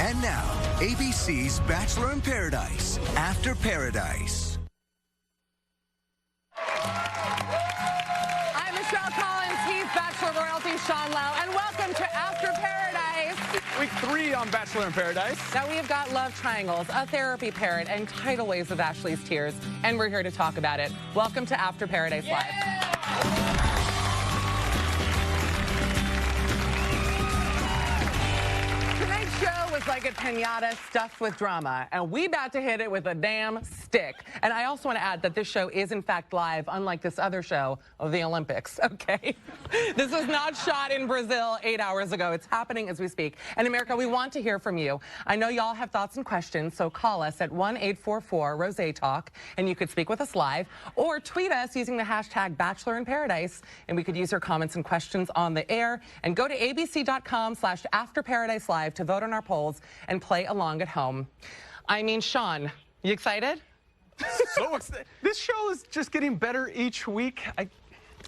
And now, ABC's Bachelor in Paradise, After Paradise. I'm Michelle Collins, he's Bachelor Royalty Sean Lau, and welcome to After Paradise. Week 3 on Bachelor in Paradise. Now we have got love triangles, a therapy parrot, and tidal waves of Ashley's tears, and we're here to talk about it. Welcome to After Paradise Live. Tonight's show was like a piñata stuffed with drama, and we about to hit it with a damn stick. And I also want to add that this show is in fact live, unlike this other show of the Olympics, okay? This was not shot in Brazil 8 hours ago. It's happening as we speak. And America, we want to hear from you. I know y'all have thoughts and questions, so call us at 1-844-ROSE-TALK, and you could speak with us live, or tweet us using the hashtag Bachelor in Paradise, and we could use your comments and questions on the air. And go to abc.com/AfterParadiseLive to vote on our polls and play along at home. I mean, Sean, you excited? So excited. This show is just getting better each week.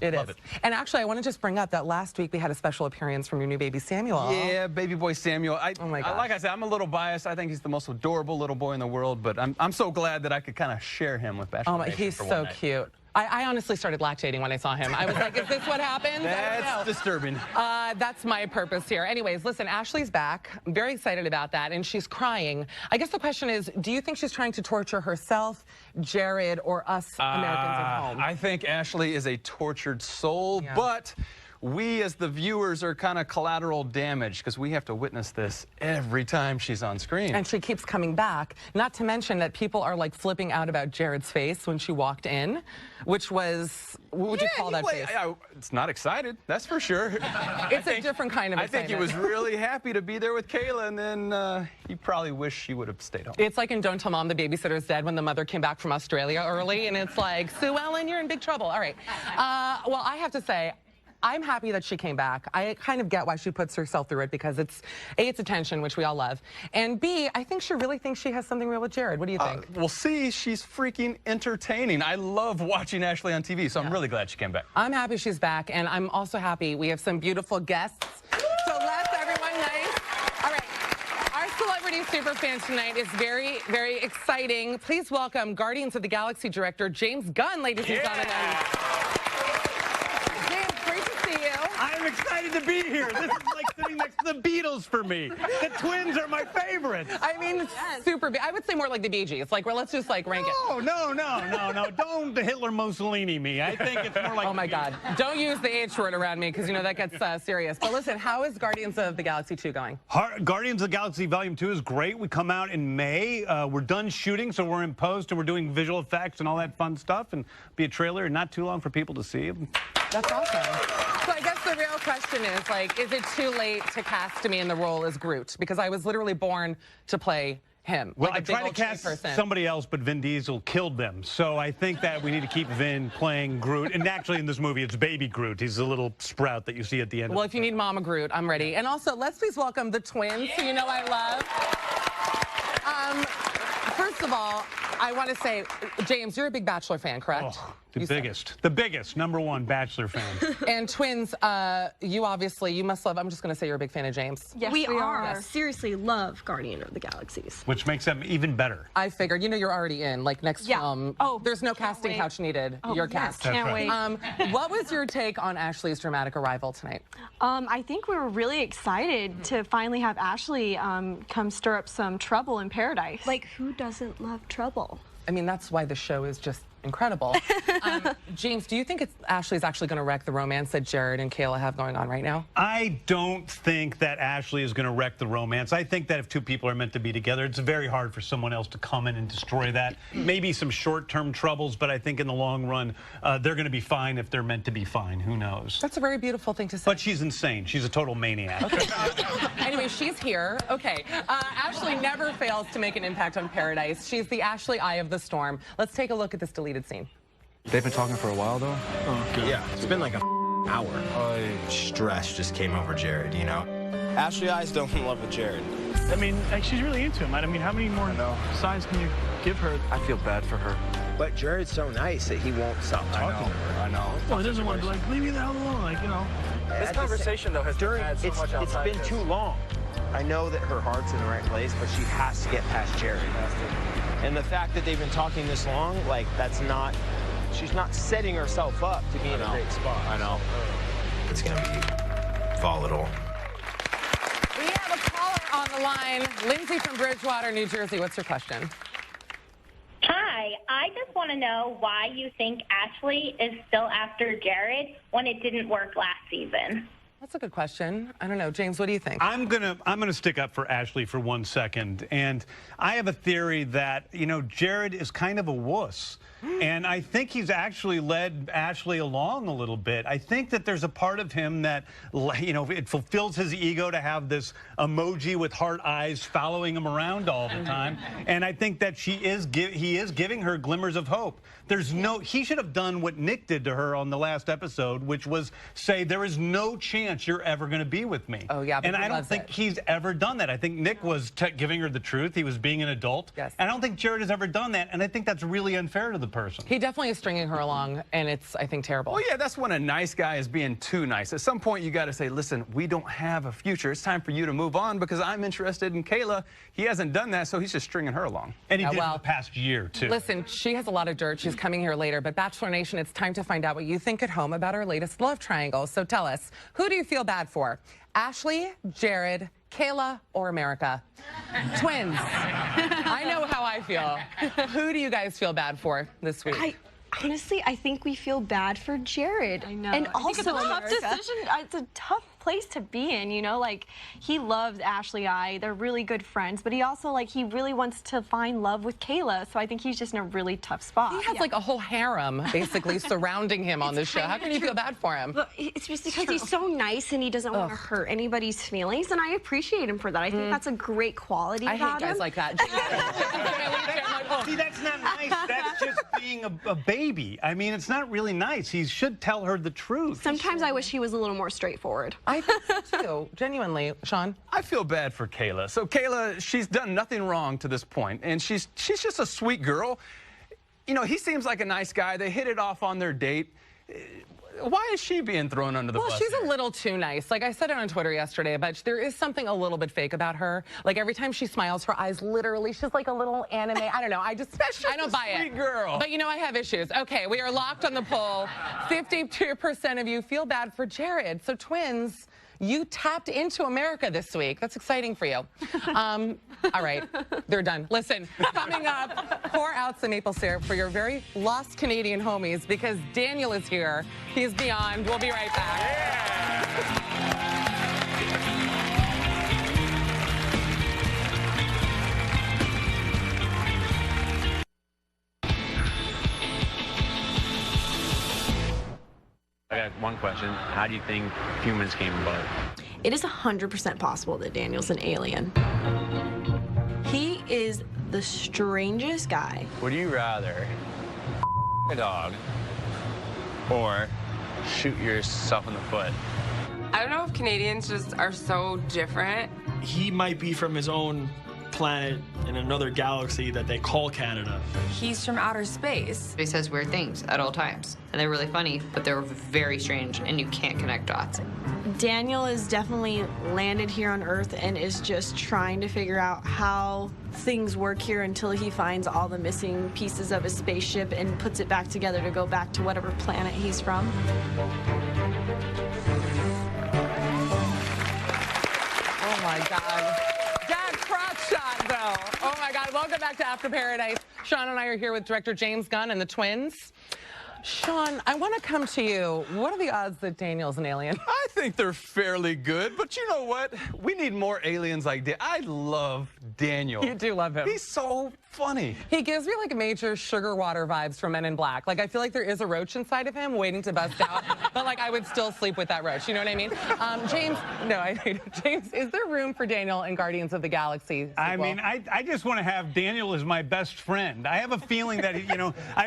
It Love is. it. And actually, I want to just bring up that last week we had a special appearance from your new baby Samuel. Yeah, baby boy Samuel. Oh my gosh. Like I said, I'm a little biased. I think he's the most adorable little boy in the world, but I'm so glad that I could kind of share him with Bachelor. Oh my, he's so cute. I honestly started lactating when I saw him. I was like, is this what happens? That's disturbing. That's my purpose here. Anyways, listen, Ashley's back. I'm very excited about that, and she's crying. I guess the question is, do you think she's trying to torture herself, Jared, or us Americans at home? I think Ashley is a tortured soul, but we as the viewers are kind of collateral damage because we have to witness this every time she's on screen. And she keeps coming back. Not to mention that people are like flipping out about Jared's face when she walked in, which was, what would you call that face? It's not excited, that's for sure. It's a different kind of excitement. I think he was really happy to be there with Kayla, and then he probably wished she would have stayed home. It's like in Don't Tell Mom the Babysitter's Dead when the mother came back from Australia early, and it's like, Sue Ellen, you're in big trouble. All right. Well, I have to say, I'm happy that she came back. I kind of get why she puts herself through it because it's, A, it's attention, which we all love, and B, I think she really thinks she has something real with Jared. What do you think? Well, see, she's freaking entertaining. I love watching Ashley on TV, so I'm really glad she came back. I'm happy she's back, and I'm also happy we have some beautiful guests. So let's everyone nice. All right, our celebrity superfan tonight is very, very exciting. Please welcome Guardians of the Galaxy director James Gunn, ladies and gentlemen. I'm excited to be here. This is like sitting next to the Beatles for me. The twins are my favorites. I mean, super big. I would say more like the Bee Gees. Like, well, let's just like rank it. No. Don't Hitler Mussolini me. I think it's more like. Oh my God. Don't use the H word around me because you know that gets serious. But listen, how is Guardians of the Galaxy 2 going? Guardians of the Galaxy Volume 2 is great. We come out in May. We're done shooting, so we're in post and we're doing visual effects and all that fun stuff, and be a trailer not too long for people to see. That's awesome. So I guess the real question is, like, is it too late to cast me in the role as Groot? Because I was literally born to play him. Well, like I tried to cast somebody else, but Vin Diesel killed them. So I think that we need to keep Vin playing Groot. And actually, in this movie, it's baby Groot. He's a little sprout that you see at the end. Well, if you need Mama Groot, I'm ready. And also, let's please welcome the twins, who you know I love. First of all, I want to say, James, you're a big Bachelor fan, correct? Oh, the biggest, #1 Bachelor fan. And twins, you must love, I'm just going to say you're a big fan of James. Yes, we are. Seriously love Guardian of the Galaxies. Which makes them even better. I figured, you know, you're already in, like, next film. Oh, there's no casting couch needed. You're cast. Can't wait. What was your take on Ashley's dramatic arrival tonight? I think we were really excited to finally have Ashley come stir up some trouble in paradise. Like, who doesn't love trouble? I mean, that's why the show is just incredible. James, do you think Ashley's actually going to wreck the romance that Jared and Kayla have going on right now? I don't think that Ashley is going to wreck the romance. I think that if two people are meant to be together, it's very hard for someone else to come in and destroy that. Maybe some short-term troubles, but I think in the long run, they're going to be fine if they're meant to be fine. Who knows? That's a very beautiful thing to say. But she's insane. She's a total maniac. Okay. Anyway, she's here. Okay. Ashley never fails to make an impact on Paradise. She's the Ashley Eye of the Storm. Let's take a look at this deleted scene. They've been talking for a while, though? Oh, good. Yeah, it's been like an hour. Stress just came over Jared, you know? Ashley I's don't in love with Jared. I mean, like, she's really into him. I mean, how many more signs can you give her? I feel bad for her. But Jared's so nice that he won't stop talking to her. I know. Well, he doesn't want to be like, leave me the hell alone, like, you know. This conversation, though, has been had so much outside it's been too long. I know that her heart's in the right place, but she has to get past Jared. And the fact that they've been talking this long, like, that's not, she's not setting herself up to be in a great spot. I know. It's going to be volatile. We have a caller on the line. Lindsay from Bridgewater, New Jersey. What's your question? Hi, I just want to know why you think Ashley is still after Jared when it didn't work last season. That's a good question. I don't know. James, what do you think? I'm gonna stick up for Ashley for 1 second. And I have a theory that, you know, Jared is kind of a wuss. And I think he's actually led Ashley along a little bit. I think that there's a part of him that, you know, it fulfills his ego to have this emoji with heart eyes following him around all the time. And I think that he is giving her glimmers of hope. He should have done what Nick did to her on the last episode, which was say, there is no chance you're ever going to be with me. Oh, yeah, but and I don't think he's ever done that. I think Nick was giving her the truth. He was being an adult. Yes. And I don't think Jared has ever done that. And I think that's really unfair to the person. He definitely is stringing her along, and it's, I think, terrible. Well, yeah, that's when a nice guy is being too nice. At some point, you got to say, listen, we don't have a future. It's time for you to move on because I'm interested in Kayla. He hasn't done that, so he's just stringing her along. And he did in the past year, too. Listen, she has a lot of dirt. She's coming here later. But Bachelor Nation, it's time to find out what you think at home about our latest love triangle. So tell us, who do you feel bad for? Ashley, Jared, Kayla, or America? Twins. I know how I feel. Who do you guys feel bad for this week? Honestly, I think we feel bad for Jared. I know. And I think also, it's a tough decision. It's a tough place to be in, you know? Like, he loves Ashley I. They're really good friends, but he also, like, he really wants to find love with Kayla, so I think he's just in a really tough spot. He has, like, a whole harem, basically, surrounding him on this show. How can you feel bad for him? But it's just because he's so nice and he doesn't want to hurt anybody's feelings, and I appreciate him for that. I think that's a great quality I about hate guys him. like that. See, that's not nice. That's just being a baby. I mean, it's not really nice. He should tell her the truth. Sometimes I wish he was a little more straightforward. I think so, too. Genuinely. Sean? I feel bad for Kayla. So Kayla, she's done nothing wrong to this point, and she's just a sweet girl. You know, he seems like a nice guy. They hit it off on their date. Why is she being thrown under the bus? Well, she's here? a little too nice. Like I said it on Twitter yesterday, but there is something a little bit fake about her. Like every time she smiles, her eyes literally, she's like a little anime. I don't know. I don't buy it. Sweet girl. But you know, I have issues. Okay, we are locked on the poll. 52% of you feel bad for Jared. So twins, you tapped into America this week. That's exciting for you. All right, they're done. Listen, coming up, pour out some maple syrup for your very lost Canadian homies because Daniel is here. He's beyond. We'll be right back. I got one question. How do you think humans came about? It is 100% possible that Daniel's an alien. He is the strangest guy. Would you rather a dog or shoot yourself in the foot? I don't know if Canadians just are so different. He might be from his own planet in another galaxy that they call Canada. He's from outer space. He says weird things at all times, and they're really funny, but they're very strange, and you can't connect dots. Daniel is definitely landed here on Earth and is just trying to figure out how things work here until he finds all the missing pieces of his spaceship and puts it back together to go back to whatever planet he's from. Oh my God. Dad crotch shot though. Oh my God. Welcome back to After Paradise. Sean and I are here with director James Gunn and the twins. Sean, I want to come to you. What are the odds that Daniel's an alien? I think they're fairly good, but you know what? We need more aliens like Daniel. I love Daniel. You do love him. He's so funny. He gives me like major sugar water vibes from Men in Black. Like I feel like there is a roach inside of him waiting to bust out, but like I would still sleep with that roach. You know what I mean? James, is there room for Daniel in Guardians of the Galaxy sequel? I mean, I just want to have Daniel as my best friend. I have a feeling that, you know, I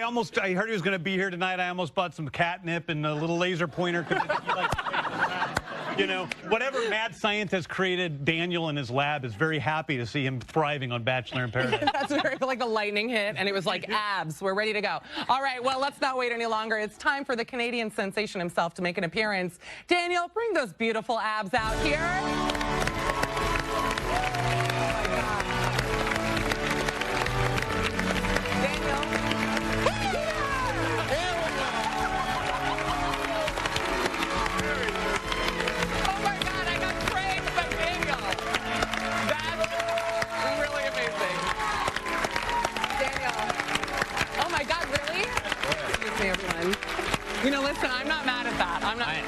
heard he was going to be here tonight. I almost bought some catnip and a little laser pointer. You know, whatever mad scientist created Daniel in his lab is very happy to see him thriving on Bachelor in Paradise. That's very, like the lightning hit, and it was like abs. We're ready to go. All right, well, let's not wait any longer. It's time for the Canadian sensation himself to make an appearance. Daniel, bring those beautiful abs out here.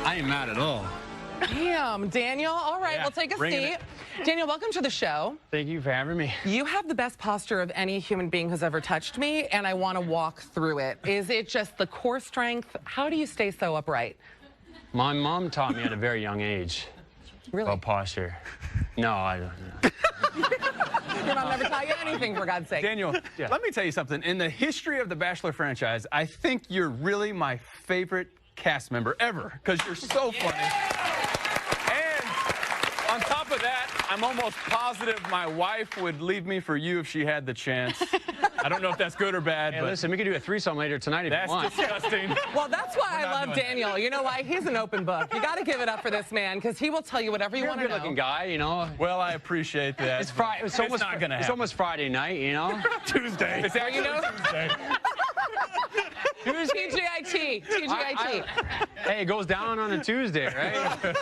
I ain't mad at all. Damn, Daniel. All right, Yeah, we'll take a bringing seat. it. Daniel, welcome to the show. Thank you for having me. You have the best posture of any human being who's ever touched me, and I want to walk through it. Is it just the core strength? How do you stay so upright? My mom taught me at a very young age Really? about posture. No, I don't know. Your mom never taught you anything, for God's sake. Daniel, let me tell you something. In the history of the Bachelor franchise, I think you're really my favorite cast member ever because you're so funny. And on top of that, I'm almost positive my wife would leave me for you if she had the chance. I don't know if that's good or bad, Hey, but listen, we could do a threesome later tonight if that's you want. disgusting. Well, that's why I not love doing Daniel. You know why? He's an open book. You got to give it up for this man because he will tell you whatever you You're a want to know. good-looking guy, you know. Well, I appreciate that. It's Friday. It's almost not gonna It's happen. almost Friday night, you know. Tuesday. It's actually Tuesday. TGIT. TGIT. Hey, it goes down on a Tuesday, right?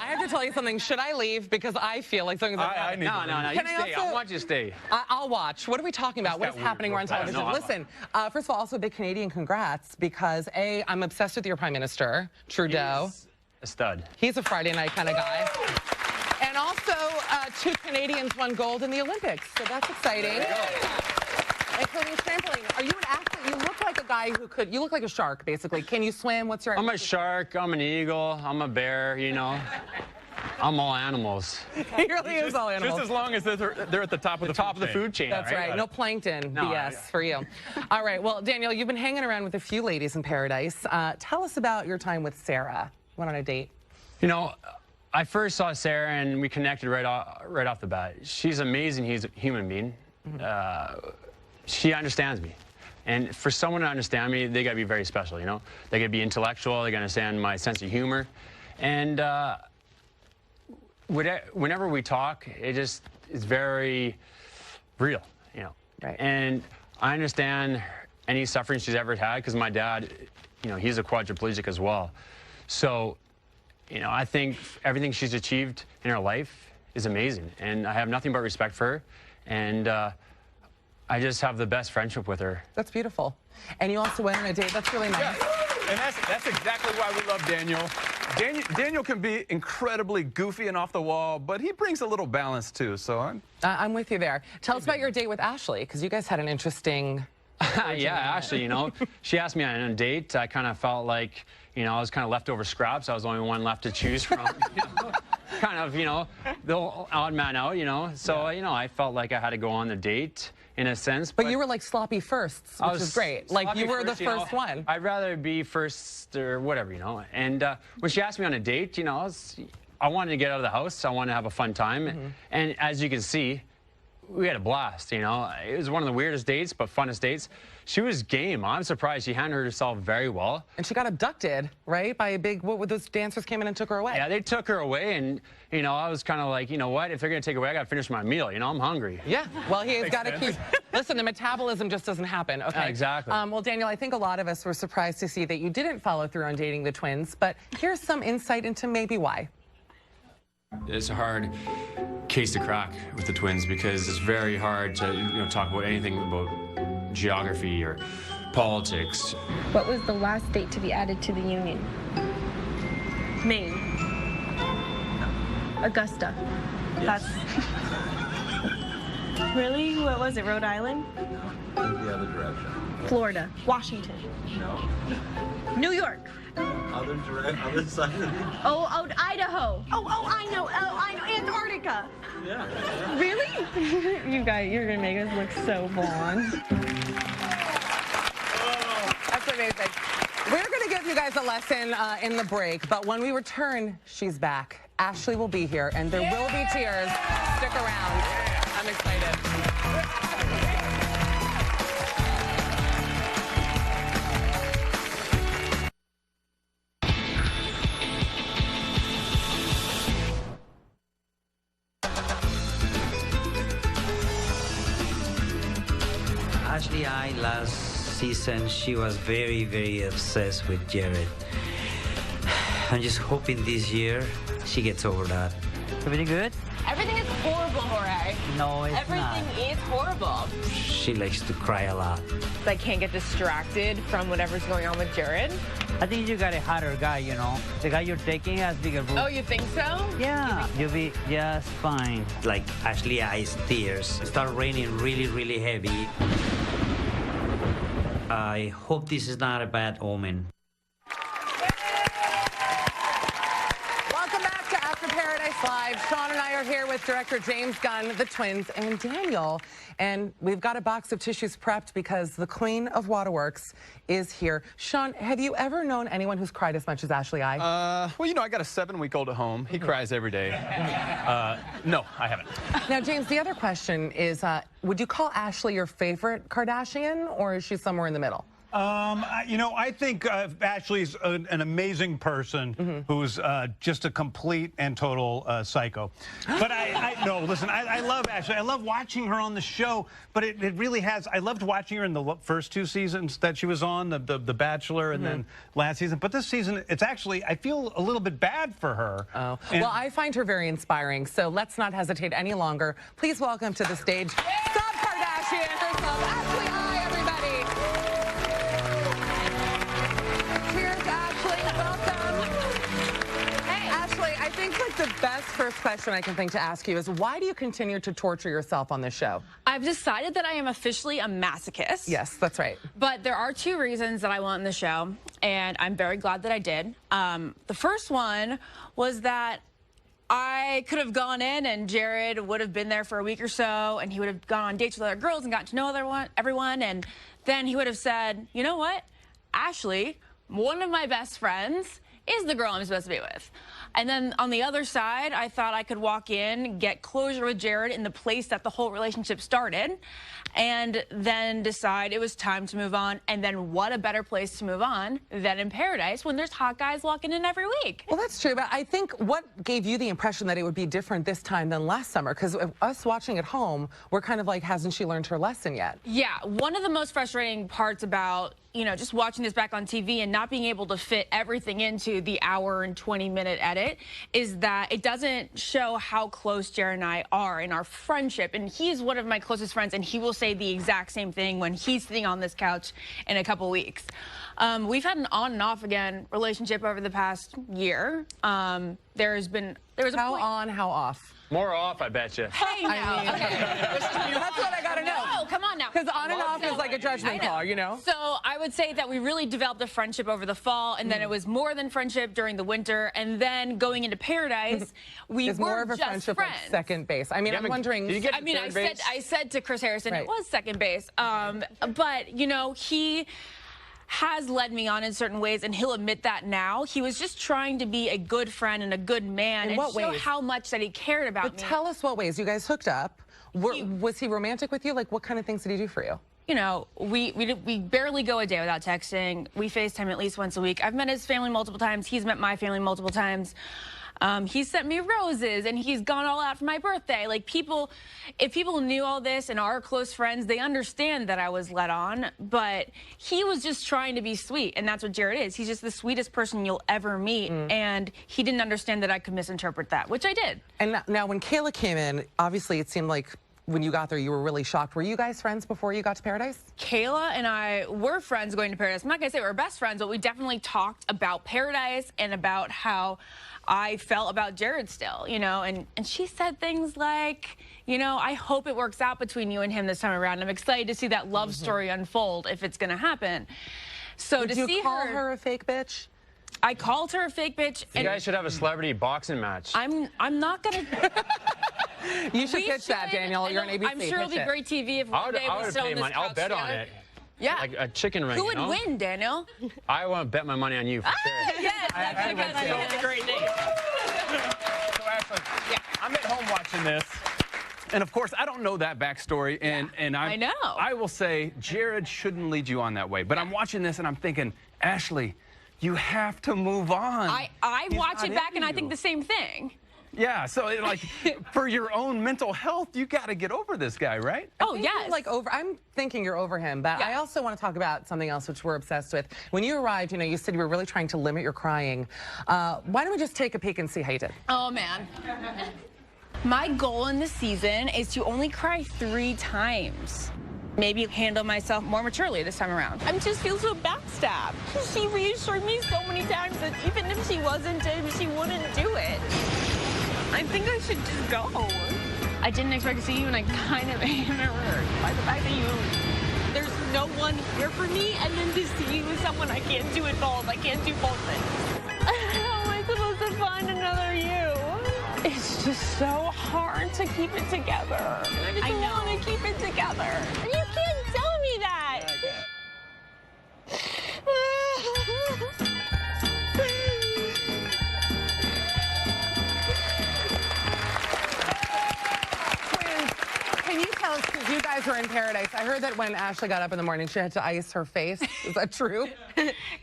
I have to tell you something. Should I leave? Because I feel like something's I need No, to no, no. You Can I stay. also- I want you to stay. I'll watch. What are we talking about? What is happening? We're on I don't television. know. Listen, first of all, also a big Canadian congrats because A, I'm obsessed with your Prime Minister, Trudeau. He's a stud. He's a Friday night kind of guy. And also, 2 Canadians won gold in the Olympics, so that's exciting. Including trampoline. Are you an athlete? You look like a guy who could, you look like a shark, basically. Can you swim? What's your... I'm a shark. I'm an eagle. I'm a bear, you know. I'm all animals. He really is all animals. Just as long as they're at the top of the food chain. That's right. No plankton No, BS for you. All right. Well, Daniel, you've been hanging around with a few ladies in paradise. Tell us about your time with Sarah. Went on a date. You know, I first saw Sarah and we connected right off the bat. She's amazing. She's a human being. She understands me. And for someone to understand me, they got to be very special, you know? They got to be intellectual. They got to understand my sense of humor. And whenever we talk, it just is very real, you know? Right. And I understand any suffering she's ever had because my dad, you know, he's a quadriplegic as well. So, you know, I think everything she's achieved in her life is amazing. And I have nothing but respect for her. And I just have the best friendship with her. That's beautiful. And you also went on a date. That's really nice. Yeah. And that's exactly why we love Daniel. Daniel can be incredibly goofy and off the wall, but he brings a little balance too. So I'm with you there. Tell us about your date with Ashley, because you guys had an interesting... Yeah, Ashley, you know, she asked me on a date. I kind of felt like, you know, I was kind of leftover scraps. I was the only one left to choose from. You know? Kind of, you know, the odd man out, you know. So, you know, I felt like I had to go on the date in a sense. But you were like sloppy firsts, which is great. Like you were the first one. I'd rather be first or whatever, you know. And when she asked me on a date, you know, I wanted to get out of the house. I wanted to have a fun time. And as you can see, we had a blast, you know. It was one of the weirdest dates, but funnest dates. She was game. I'm surprised she handled herself very well. And she got abducted, right, by a big, what, those dancers came in and took her away. Yeah, they took her away, and, you know, I was kind of like, you know what, if they're going to take her away, I got to finish my meal, you know, I'm hungry. Yeah, well, he's got to keep, listen, the metabolism just doesn't happen, okay? Exactly. Well, Daniel, I think a lot of us were surprised to see that you didn't follow through on dating the twins, but here's some insight into maybe why. It's a hard case to crack with the twins because it's very hard to, you know, talk about anything about geography or politics. What was the last date to be added to the union? Maine. Augusta. That's... Really? What was it, Rhode Island? The other direction. Florida. Washington. No. New York. Other side of the... Oh, Idaho. Oh, I know. Antarctica. Yeah. Really? You guys, you're gonna make us look so blonde. That's amazing. We're going to give you guys a lesson in the break, but when we return, she's back. Ashley will be here, and there will be tears. Stick around. I'm excited. Ashley last season, she was very, very obsessed with Jared. I'm just hoping this year she gets over that. Everything good? Everything is horrible, Jorge. cry. No, it's Everything not. is horrible. She likes to cry a lot. I can't get distracted from whatever's going on with Jared. I think you got a hotter guy, you know. The guy you're taking has bigger boobs. Oh, you think so? Yeah, you'll be just fine. Like Ashley eyes tears. It started raining really, really heavy. I hope this is not a bad omen. Welcome back to After Paradise Live. Sean and I are here with director James Gunn, the twins, and Daniel. And we've got a box of tissues prepped because the queen of waterworks is here. Sean, have you ever known anyone who's cried as much as Ashley I? Well, you know, I got a 7-week-old at home. He cries every day. No, I haven't. Now, James, the other question is, would you call Ashley your favorite Kardashian, or is she somewhere in the middle? You know, I think Ashley's an amazing person who's just a complete and total psycho. But no, listen, I love Ashley. I love watching her on the show, but it really has. I loved watching her in the first 2 seasons that she was on, the Bachelor, and then last season. But this season, it's actually, I feel a little bit bad for her. Oh, well, I find her very inspiring, so let's not hesitate any longer. Please welcome to the stage sub-Kardashian herself, Ashley I, everybody. Cheers, Ashley. Welcome. Hey, Ashley, I think like the best first question I can think to ask you is, why do you continue to torture yourself on this show? I've decided that I am officially a masochist. Yes, that's right. But there are 2 reasons that I want in the show, and I'm very glad that I did. The first one was that I could have gone in and Jared would have been there for a week or so, and he would have gone on dates with other girls and gotten to know everyone, and then he would have said, you know what, Ashley, one of my best friends, is the girl I'm supposed to be with. And then on the other side, I thought I could walk in, get closure with Jared in the place that the whole relationship started, and then decide it was time to move on. And then what a better place to move on than in Paradise when there's hot guys walking in every week. Well, that's true, but I think what gave you the impression that it would be different this time than last summer? Because us watching at home, we're kind of like, hasn't she learned her lesson yet? Yeah, one of the most frustrating parts about, you know, just watching this back on TV and not being able to fit everything into the hour and 20-minute edit is that it doesn't show how close Jared and I are in our friendship. And he's one of my closest friends, and he will say the exact same thing when he's sitting on this couch in a couple weeks. We've had an on and off again relationship over the past year. There was a point. How on, how off? More off, I bet you. Hey, now. That's what I gotta know. No, come on now. Because on and off is like a judgment call, you know? So I would say that we really developed a friendship over the fall, and then it was more than friendship during the winter, and then going into Paradise, we It's were more of a just friendship friends. like second base. I mean, I'm wondering. I said to Chris Harrison, Right. it was second base. But, you know, he has led me on in certain ways, and he'll admit that now. He was just trying to be a good friend and a good man In and what show ways? how much that he cared about But me. tell us what ways. You guys hooked up. Was he romantic with you? Like, what kind of things did he do for you? You know, we barely go a day without texting. We FaceTime at least once a week. I've met his family multiple times. He's met my family multiple times. He sent me roses, and he's gone all out for my birthday. Like, if people knew all this and are close friends, they understand that I was led on. But he was just trying to be sweet, and that's what Jared is. He's just the sweetest person you'll ever meet, and he didn't understand that I could misinterpret that, which I did. And now when Kayla came in, obviously it seemed like when you got there, you were really shocked. Were you guys friends before you got to Paradise? Kayla and I were friends going to Paradise. I'm not going to say we were best friends, but we definitely talked about Paradise and about how I felt about Jared still, you know, and she said things like, you know, I hope it works out between you and him this time around. I'm excited to see that love story unfold if it's going to happen. So Did to you see call her a fake bitch? I called her a fake bitch. You guys should have a celebrity boxing match. I'm not going to... You should pitch that, Daniel. You're on ABC. I'm sure it'll be great TV if one day I we would sit on pay this money. I'll couch bet on together. it. Yeah. Like a chicken ring. Who would you know? win, Daniel? I want to bet my money on you for sure. Yes, that's a great name. So, Ashley, I'm at home watching this. And of course, I don't know that backstory, and I know. I will say Jared shouldn't lead you on that way. But I'm watching this and I'm thinking, Ashley, you have to move on. I He's watch not it back into and I you. think the same thing. Yeah, so like for your own mental health, you got to get over this guy, right? Oh, I think you're, like I'm thinking you're over him, but I also want to talk about something else which we're obsessed with. When you arrived, you know, you said you were really trying to limit your crying. Why don't we just take a peek and see how you did? Oh, man. My goal in this season is to only cry 3 times. Maybe handle myself more maturely this time around. I just feel so backstabbed. She reassured me so many times that even if she wasn't him, she wouldn't do it. I think I should just go. I didn't expect to see you, and I kind of am hurt by the fact that there's no one here for me, and then to see you with someone, I can't do it both. I can't do both things. How am I supposed to find another you? It's just so hard to keep it together. I know. Want to keep it together. You can't tell me that. Can you tell us, because you guys were in paradise, I heard that when Ashley got up in the morning, she had to ice her face. Is that true?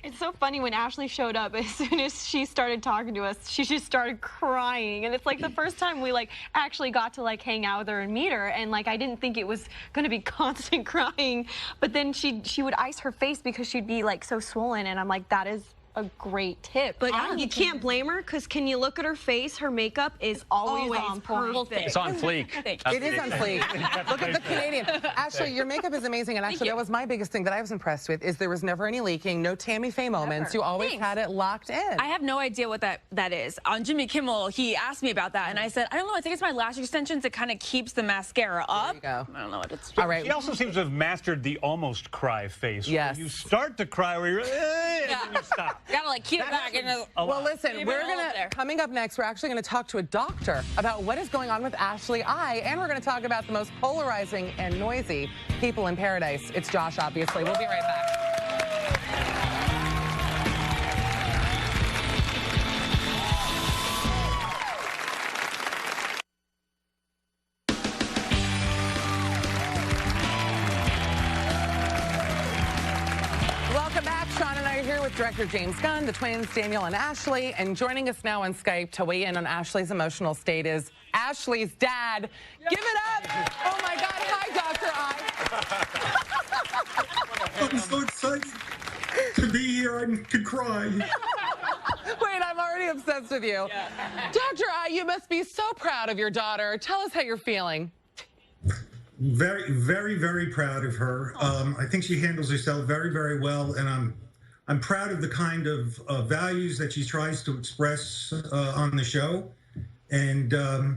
It's so funny, when Ashley showed up, as soon as she started talking to us, she just started crying. And it's like the first time we actually got to hang out with her and meet her. And I didn't think it was going to be constant crying. But then she would ice her face because she'd be so swollen. And I'm like, that is a great tip. But you can't blame her, because can you look at her face? Her makeup is always on point. It's on fleek. It is on fleek. Look at the Canadian. Ashley, your makeup is amazing, and actually that was my biggest thing that I was impressed with, is there was never any leaking, no Tammy Faye moments. You always had it locked in. I have no idea what that is. On Jimmy Kimmel, he asked me about that, and I said, I don't know, I think it's my lash extensions. It kind of keeps the mascara up. There you go. I don't know what it's. All right. She also seems to have mastered the almost cry face. Yes. You start to cry where you're, and then you stop. Gotta keep it back. Well, listen, coming up next, we're actually going to talk to a doctor about what is going on with Ashley I, and we're going to talk about the most polarizing and noisy people in paradise. It's Josh, obviously. We'll be right back. With director James Gunn, the twins Daniel and Ashley, and joining us now on Skype to weigh in on Ashley's emotional state is Ashley's dad. Yes. Give it up! Oh my God! Hi, Dr. I. I'm so excited to be here. I could cry. Wait, I'm already obsessed with you. Yeah. Dr. I, you must be so proud of your daughter. Tell us how you're feeling. Very, very, very proud of her. I think she handles herself very, very well, and I'm proud of the kind of values that she tries to express on the show, and I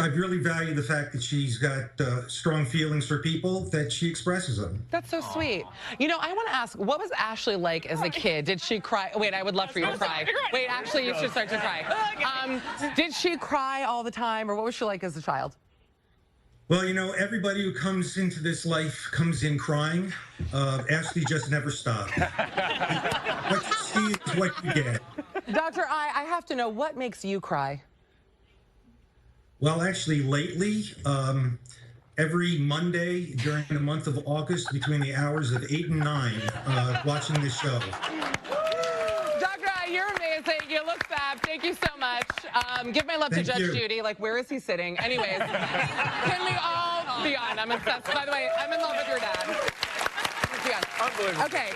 really value the fact that she's got strong feelings for people, that she expresses them. That's so sweet. You know, I want to ask, what was Ashley like as a kid? Did she cry? Wait, I would love for you to cry. Wait, actually, you should start to cry. Did she cry all the time, or what was she like as a child? Well, you know, everybody who comes into this life comes in crying. Ashley just never stopped. What you see is what you get. Dr. I have to know, what makes you cry? Well, actually, lately, every Monday during the month of August, between the hours of 8 and 9, watching this show. Dr. I, you're amazing. You look fab. Thank you so much. Give my love to Judge Judy. Where is he sitting? Anyways, can we all be on? I'm obsessed. By the way, I'm in love with your dad. Unbelievable. Okay,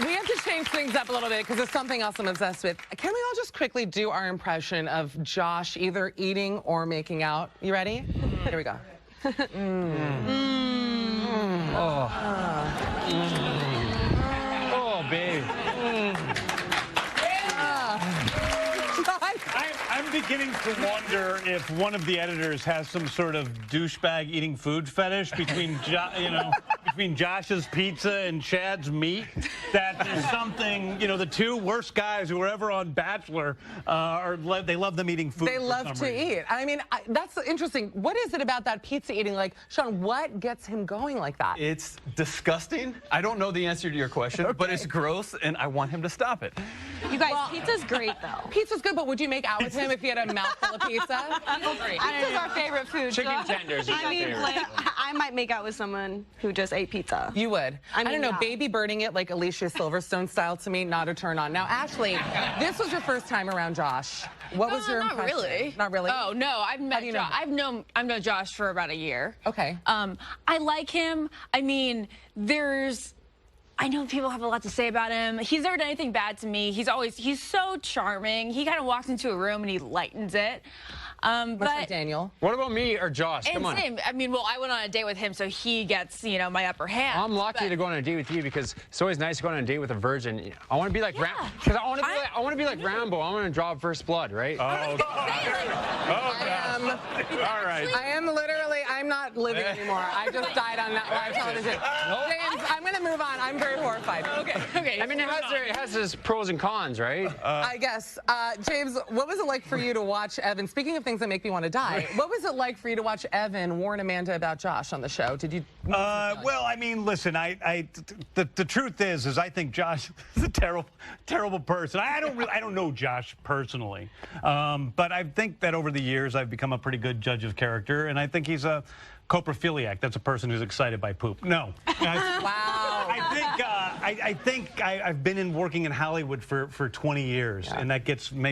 we have to change things up a little bit because there's something else I'm obsessed with. Can we all just quickly do our impression of Josh either eating or making out? You ready? Here we go. Oh, babe. I'm beginning to wonder if one of the editors has some sort of douchebag eating food fetish between, between Josh's pizza and Chad's meat. That there's something, the two worst guys who were ever on Bachelor, they love them eating food. They love to eat. I mean, that's interesting. What is it about that pizza eating? Sean, what gets him going like that? It's disgusting. I don't know the answer to your question, but it's gross, and I want him to stop it. You guys, pizza's great, though. Pizza's good, but would you make out with him if he had a mouthful of pizza? Pizza's our favorite food. Chicken tenders is my favorite. I might make out with someone who just ate pizza. You would. I don't know, baby burning it like Alicia Silverstone style to me, not a turn on. Now, Ashley, this was your first time around Josh. What was your impression? Not really. Not really? Oh, no, I've met Josh. I've known Josh for about a year. Okay. I like him. I mean, I know people have a lot to say about him. He's never done anything bad to me. He's so charming. He kind of walks into a room and he lightens it. But Daniel. What about me or Josh? Come on. Same. I mean, well, I went on a date with him, so he gets, you know, my upper hand. I'm lucky to go on a date with you because it's always nice to go on a date with a virgin. I want to be like because I want to be like Rambo. I want to draw first blood, right? Oh, all right. I am literally, I'm not living anymore. I just died on that live television. James, I'm going to move on. I'm very horrified. Okay. I mean, it has its pros and cons, right? I guess. James, what was it like for you to watch Evan? Speaking of things that make me want to die, what was it like for you to watch Evan warn Amanda about Josh on the show? Did you? Well, I mean, listen, the truth is I think Josh is a terrible person. I don't know Josh personally, but I think that over the years I've become a pretty good judge of character, and I think he's a coprophiliac. That's a person who's excited by poop. No. Wow. I think I've been working in Hollywood for 20 years, and that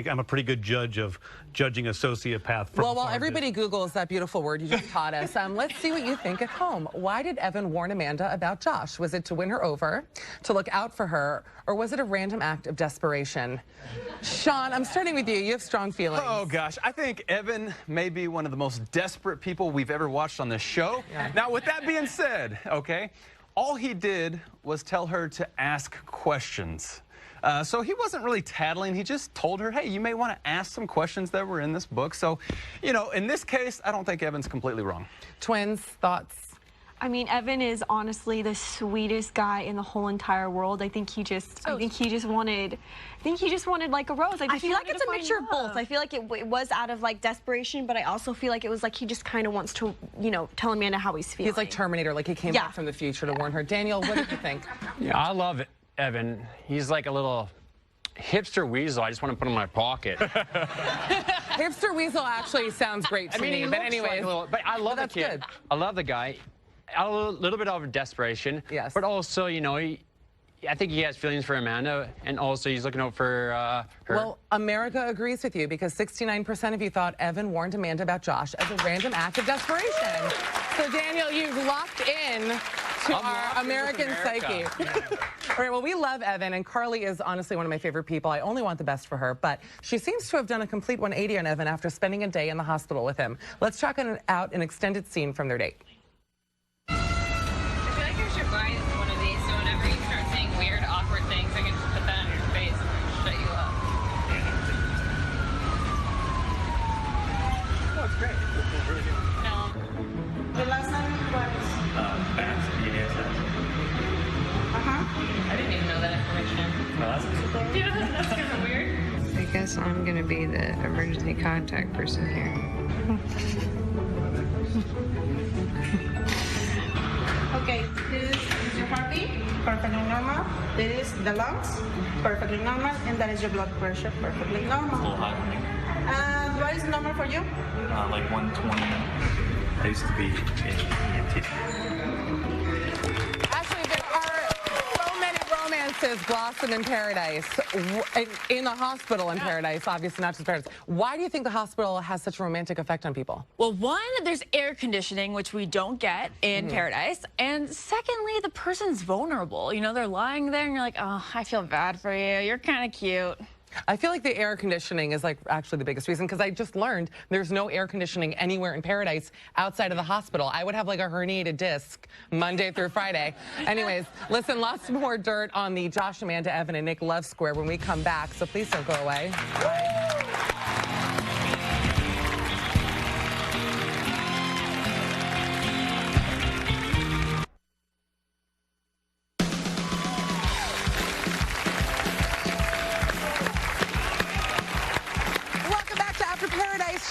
I'm a pretty good judge of judging a sociopath. Well, while everybody Googles that beautiful word you just taught us, let's see what you think at home. Why did Evan warn Amanda about Josh? Was it to win her over, to look out for her, or was it a random act of desperation? Sean, I'm starting with you. You have strong feelings. Oh, gosh. I think Evan may be one of the most desperate people we've ever watched on this show. Yeah. Now, with that being said, okay, all he did was tell her to ask questions. So he wasn't really tattling. He just told her, hey, you may want to ask some questions that were in this book. So, you know, in this case, I don't think Evan's completely wrong. Twins, thoughts? I mean, Evan is honestly the sweetest guy in the whole entire world. I think he just wanted like a rose. I feel like it's a mixture of both. I feel like it was out of like desperation, but I also feel like it was like he just kind of wants to, you know, tell Amanda how he's feeling. He's like Terminator, like he came back from the future to warn her. Daniel, what did you think? Yeah, I love Evan. He's like a little hipster weasel. I just want to put him in my pocket. Hipster weasel actually sounds great to me. But anyway, but I love the kid. Good. I love the guy. A little bit of desperation. Yes. But also, you know, I think he has feelings for Amanda, and also he's looking out for her. Well, America agrees with you because 69% of you thought Evan warned Amanda about Josh as a random act of desperation. So, Daniel, you've locked in to our American psyche. All right, well, we love Evan, and Carly is honestly one of my favorite people. I only want the best for her, but she seems to have done a complete 180 on Evan after spending a day in the hospital with him. Let's check out an extended scene from their date. The last time was I didn't even know that information. Yeah, that's kind of weird. I guess I'm gonna be the emergency contact person here. Okay, this is your heartbeat, perfectly normal. This is the lungs, perfectly normal, and that is your blood pressure, perfectly normal. A little high for me. What is normal for you? Like 120. I used to be in EMT. Actually, there are so many romances blossom in paradise, in the hospital in paradise, obviously not just paradise. Why do you think the hospital has such a romantic effect on people? Well, one, there's air conditioning, which we don't get in paradise. And secondly, the person's vulnerable. You know, they're lying there and you're like, oh, I feel bad for you. You're kind of cute. I feel like the air conditioning is like actually the biggest reason because I just learned there's no air conditioning anywhere in paradise outside of the hospital. I would have like a herniated disc Monday through Friday. Anyways, listen, lots more dirt on the Josh, Amanda, Evan, and Nick love square when we come back, so please don't go away.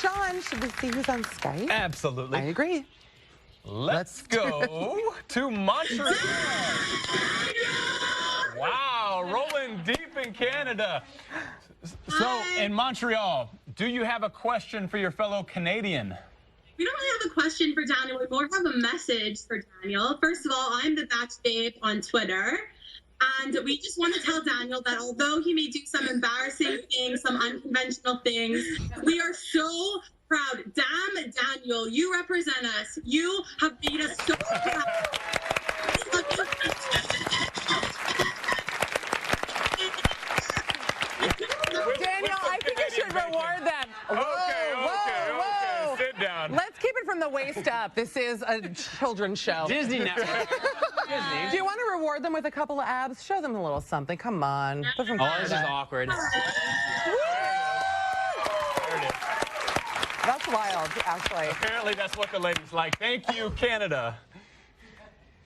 Sean, should we see who's on Skype? Absolutely. I agree. Let's go to Montreal. Wow, rolling deep in Canada. So, in Montreal, do you have a question for your fellow Canadian? We don't really have a question for Daniel. We more have a message for Daniel. First of all, I'm the Batch Babe on Twitter. And we just want to tell Daniel that although he may do some embarrassing things, some unconventional things, we are so proud. Damn, Daniel, you represent us. You have made us so proud. Daniel, I think you should reward them. Whoa, whoa, whoa. up. This is a children's show. Disney Network. Do you want to reward them with a couple of abs? Show them a little something. Come on. Oh, this is awkward. That's wild, actually. Apparently, that's what the ladies like. Thank you, Canada.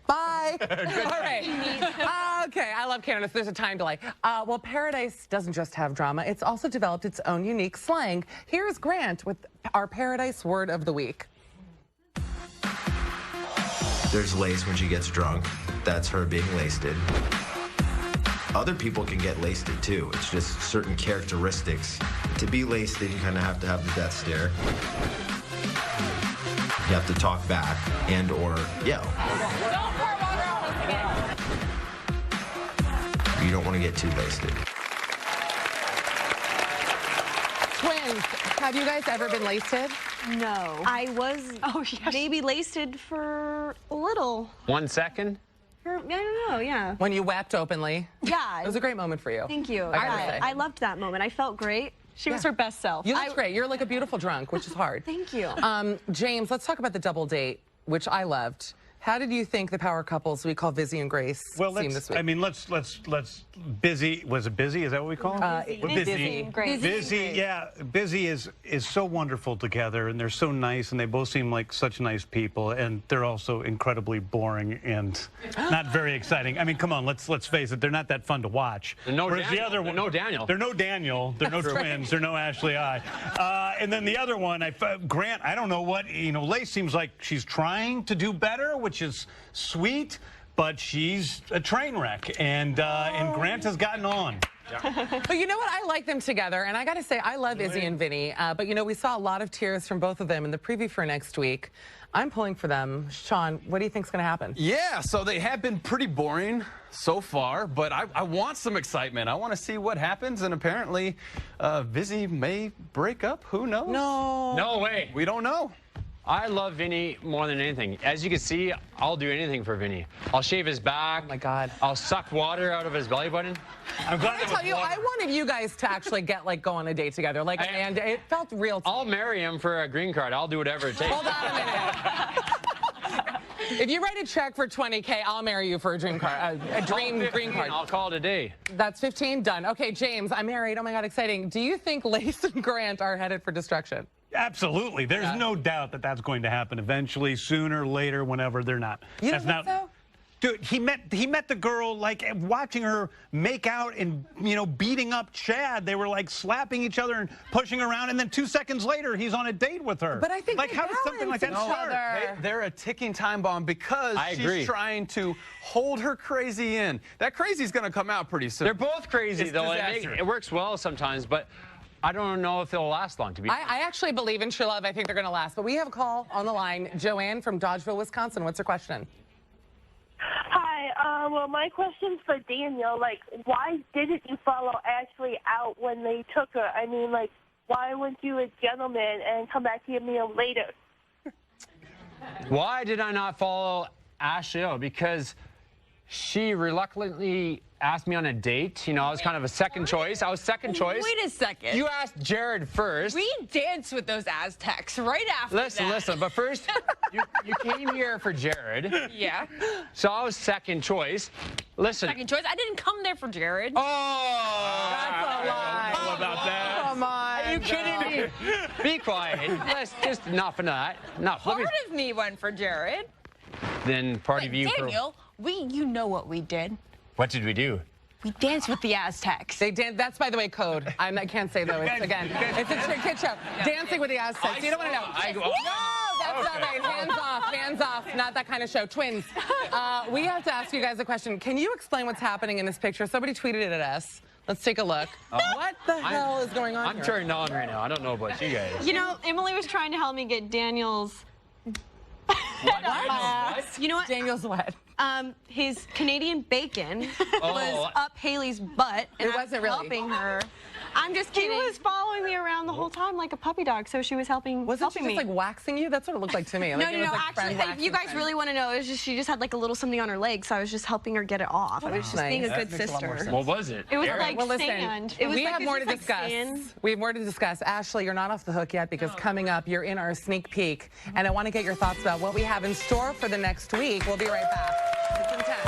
Bye. All right. Okay, I love Canada. So there's a time delay. Well, Paradise doesn't just have drama. It's also developed its own unique slang. Here's Grant with our Paradise word of the week. There's lace when she gets drunk. That's her being lasted. Other people can get lasted too. It's just certain characteristics. To be lasted, you kind of have to have the death stare. You have to talk back and or yell. You don't want to get too wasted. Twins, have you guys ever been lasted? No. I was maybe lasted for a little. 1 second? I don't know, yeah. When you wept openly? Yeah. It was a great moment for you. Thank you. I gotta say. I loved that moment. I felt great. She was her best self. You looked great. You're like a beautiful drunk, which is hard. Thank you. James, let's talk about the double date, which I loved. How did you think the power couples we call Busy and Grace seemed this week? I mean, let's Busy. Was it Busy? Is that what we call them? Busy. Grace. Busy, yeah. Busy is so wonderful together, and they're so nice, and they both seem like such nice people, and they're also incredibly boring and not very exciting. I mean, come on, let's face it, they're not that fun to watch. No Whereas Daniel. the other one, No Daniel. They're no Daniel. They're no twins. They're no Ashley I. And then the other one, Grant. I don't know what Lace seems like she's trying to do better, which is sweet, but she's a train wreck, and Grant has gotten on. But you know what? I like them together, and I got to say, I love Izzy and Vinny. But we saw a lot of tears from both of them in the preview for next week. I'm pulling for them. Sean, what do you think's going to happen? Yeah, so they have been pretty boring so far, but I want some excitement. I want to see what happens, and apparently, Vizzy may break up. Who knows? No way. We don't know. I love Vinny more than anything. As you can see, I'll do anything for Vinny. I'll shave his back. Oh my God. I'll suck water out of his belly button. I'm glad I tell you, I wanted you guys to actually go on a date together. And it felt real. I'll marry him for a green card. I'll do whatever it takes. Hold on a minute. If you write a check for $20K, I'll marry you for a dream card, a dream green card. I'll call it a day. That's 15 done. Okay, James, I'm married. Oh my God, exciting. Do you think Lace and Grant are headed for destruction? Absolutely. There's no doubt that that's going to happen eventually, sooner, later, whenever. They're not. You don't think so? Dude, he met the girl, like, watching her make out and, beating up Chad. They were, like, slapping each other and pushing her around, and then 2 seconds later, he's on a date with her. But I think how did something like that start? They're a ticking time bomb because she's trying to hold her crazy in. That crazy's going to come out pretty soon. They're both crazy, though. It works well sometimes, but I don't know if it'll last long, to be honest. I actually believe in true love. I think they're going to last. But we have a call on the line. Joanne from Dodgeville, Wisconsin. What's her question? Hi. Well, my question's for Daniel. Why didn't you follow Ashley out when they took her? I mean, why weren't you a gentleman and come back to your meal later? Why did I not follow Ashley out? Because she reluctantly asked me on a date. I was kind of a second choice. I was second choice. Wait a second. You asked Jared first. We danced with those Aztecs right after that. Listen. But first, you came here for Jared. Yeah. So I was second choice. Listen. Second choice? I didn't come there for Jared. Oh! That's a lie. How about that? Come on. Are you kidding me? Be quiet. Let's just enough of that. Enough. Part of me went for Jared. Then part of you Daniel, you know what we did. What did we do? We danced with the Aztecs. They danced. That's, by the way, code. I can't say, though. It's a kid show. Dancing with the Aztecs. You don't want to know. No, that's not right. Hands off. Hands off. Not that kind of show. Twins. We have to ask you guys a question. Can you explain what's happening in this picture? Somebody tweeted it at us. Let's take a look. What the hell is going on here? I'm turning on right now. I don't know about you guys. Emily was trying to help me get Daniel's. You know what? Daniel's what? His Canadian bacon was up Haley's butt, and it wasn't really helping her. I'm just kidding. He was following me around the whole time like a puppy dog, so she was helping Was it she just like waxing you? That's what it looked like to me. Like, no. Actually, if you guys really want to know, it was just she just had like a little something on her leg, so I was just helping her get it off. I was just being a good sister. What was it? It was like well, listen, sand. It was we like, have more to discuss. We have more to discuss. Ashley, you're not off the hook yet because coming up, you're in our sneak peek, and I want to get your thoughts about what we have in store for the next week. We'll be right back. It's intense.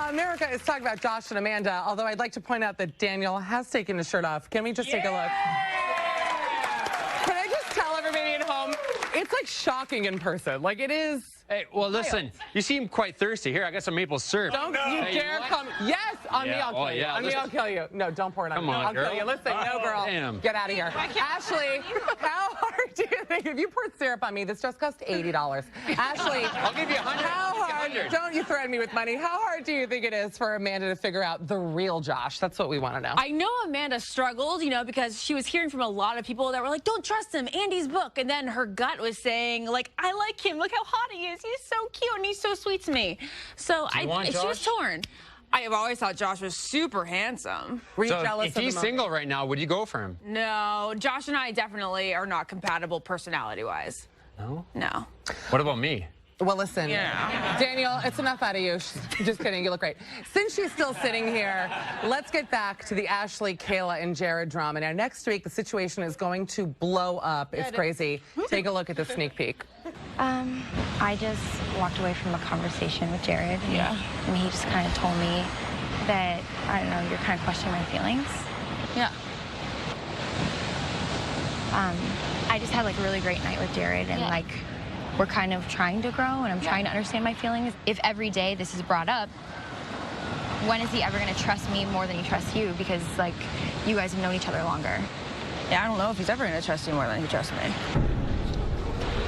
America is talking about Josh and Amanda, although I'd like to point out that Daniel has taken his shirt off. Can we just take a look? Can I just tell everybody at home, it's like shocking in person. Like it is. Hey, well, listen, you seem quite thirsty. Here, I got some maple syrup. Don't you dare come. Yes, on me, I'll kill you. On me, I'll kill you. No, don't pour it on me. I'll kill you. Listen, no, girl. Damn. Get out of here. Ashley, how hard do you think, if you poured syrup on me, this just cost $80. Ashley, I'll give you 100. How hard, don't you threaten me with money, how hard do you think it is for Amanda to figure out the real Josh? That's what we want to know. I know Amanda struggled, you know, because she was hearing from a lot of people that were like, don't trust him, Andy's book. And then her gut was saying, like, I like him. Look how hot he is. He's so cute and he's so sweet to me. So she was torn. I have always thought Josh was super handsome. Were you jealous if he's single right now, would you go for him? No, Josh and I definitely are not compatible personality-wise. No? No. What about me? Well, listen, Daniel, it's enough out of you. Just kidding, you look great. Since she's still sitting here, let's get back to the Ashley, Kayla, and Jared drama. Now, next week, the situation is going to blow up. It's crazy. Take a look at the sneak peek. I just walked away from a conversation with Jared, and he just kind of told me that, I don't know, you're kind of questioning my feelings. Yeah. I just had like a really great night with Jared, and like, we're kind of trying to grow, and I'm trying to understand my feelings. If every day this is brought up, when is he ever going to trust me more than he trusts you? Because, like, you guys have known each other longer. Yeah, I don't know if he's ever going to trust you more than he trusts me.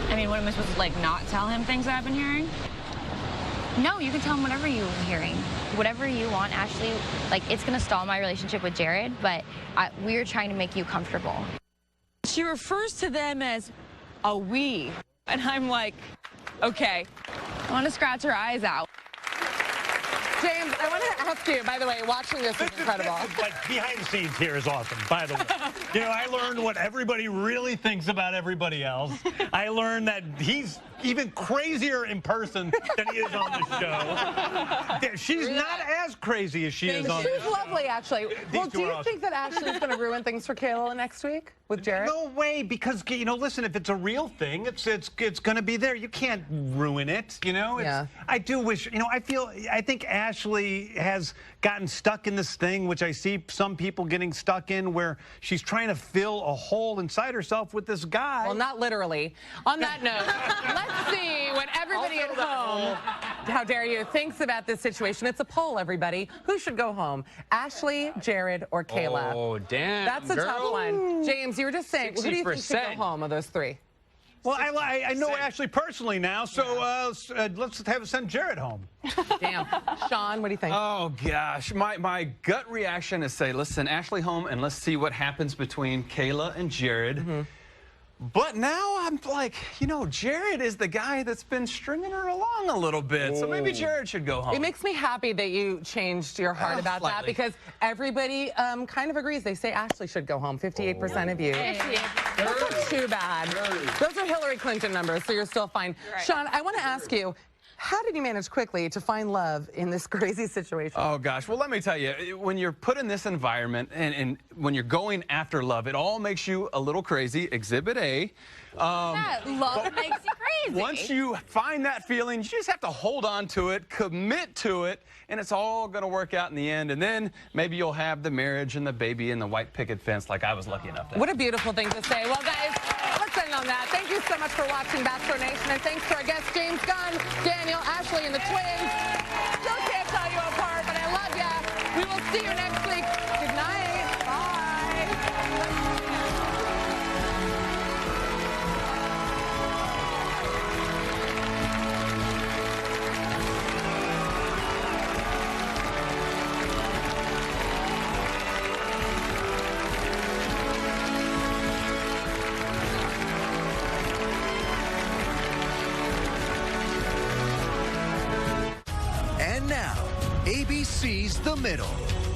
I mean, what am I supposed to, like, not tell him things that I've been hearing? No, you can tell him whatever you're hearing. Whatever you want, Ashley. Like, it's going to stall my relationship with Jared, but we're trying to make you comfortable. She refers to them as a we. And I'm like, okay, I want to scratch her eyes out. James, I want to ask you, by the way, watching this is incredible. Like, behind the scenes here is awesome, by the way. You know, I learned what everybody really thinks about everybody else. I learned that he's even crazier in person than he is on the show. She's not as crazy as she is on the show. She's lovely, actually. Well, do you think that Ashley's going to ruin things for Kayla next week with Jared? No way, because, you know, listen, if it's a real thing, it's going to be there. You can't ruin it, you know? I do wish, you know, I think Ashley has gotten stuck in this thing, which I see some people getting stuck in, where she's trying to fill a hole inside herself with this guy. Well, not literally. On that note, let's see what everybody at home, how dare you, thinks about this situation. It's a poll, everybody. Who should go home? Ashley, Jared, or Kayla? Oh, damn, That's a tough one. James, you were just saying, 60%. Who do you think should go home of those three? Well, I know Ashley personally now, so let's send Jared home. Damn. Sean, what do you think? Oh, gosh. My gut reaction is say, listen, Ashley home, and let's see what happens between Kayla and Jared. But now I'm like, you know, Jared is the guy that's been stringing her along a little bit. So maybe Jared should go home. It makes me happy that you changed your heart about that, because everybody kind of agrees. They say Ashley should go home. 58% of you. That's not too bad. Those are Hillary Clinton numbers, so you're still fine. Right. Sean, I want to ask you, how did you manage quickly to find love in this crazy situation? Oh, gosh. Well, let me tell you, when you're put in this environment and when you're going after love, it all makes you a little crazy. Exhibit A. Love makes you crazy. Once you find that feeling, you just have to hold on to it, commit to it, and it's all going to work out in the end. And then maybe you'll have the marriage and the baby and the white picket fence like I was lucky enough to have. What a beautiful thing to say. Well, guys, let's end on that. Thank you so much for watching Bachelor Nation, and thanks to our guests, James Gunn, Daniel, Ashley, and the twins. Still can't tell you apart, but I love ya. We will see you next week. Good night. Bye. And now, ABC's The Middle.